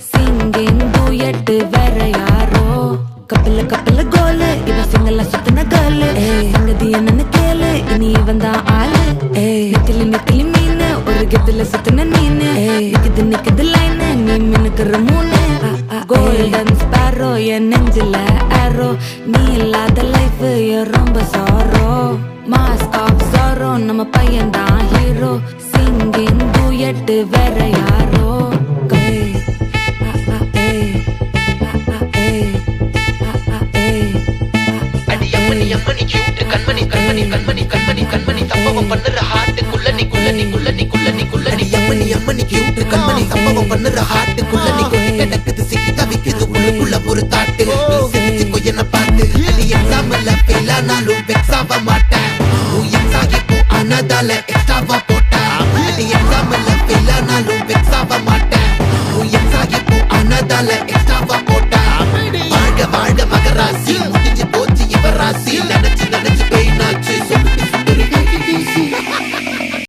singing duet வேற யாரோ கப்பல கோலு இவ சிங்கல்ல சுத்தின கேளு சங்கதி என்னன்னு கேளு இனி இவன் தான் ஆளு நெத்திலி மீனு ஒரு கெத்துல சுத்தின நீனு நிக்குது லைனு நீ மினுக்குற மூணு கோல்டன் ஸ்பாரோ என் நெஞ்சில ஆரோ நீ இல்லாத லைஃப் ரொம்ப சாரோ மாஸ்க் ஆஃப் சாரோ நம்ம பையன் தான் ஹீரோ சிங்கிங் டூயட் வேற யாரோ அம்மனி கியூட் கண்மணி கண்மணி கண்மணி கண்மணி கண்மணி சம்பவம் பண்ணுற ஹார்ட்டுக்குள்ள நீ அம்மனி கியூட் கண்மணி சம்பவம் பண்ணுற ஹார்ட்டுக்குள்ள நீ கிடக்குது சிக்கி தவிக்குது உள்ளுக்குள்ள ஒரு தாட்டு நீ சிரிச்சுக்கோ என்ன பார்த்து அது எக்ஸாம்ல ஃபெயில் ஆனாலும் வெக்ஸ் ஆக மாட்டேன் எக்ஸ் ஆகிப்போ ஆனதால எக்ஸ்ட்ராவா போட்டேன் அது எக்ஸாம்ல ஃபெயில் ஆனாலும் வெக்ஸ் ஆக மாட்டேன் எக்ஸ் ஆகிப்போ ஆனதால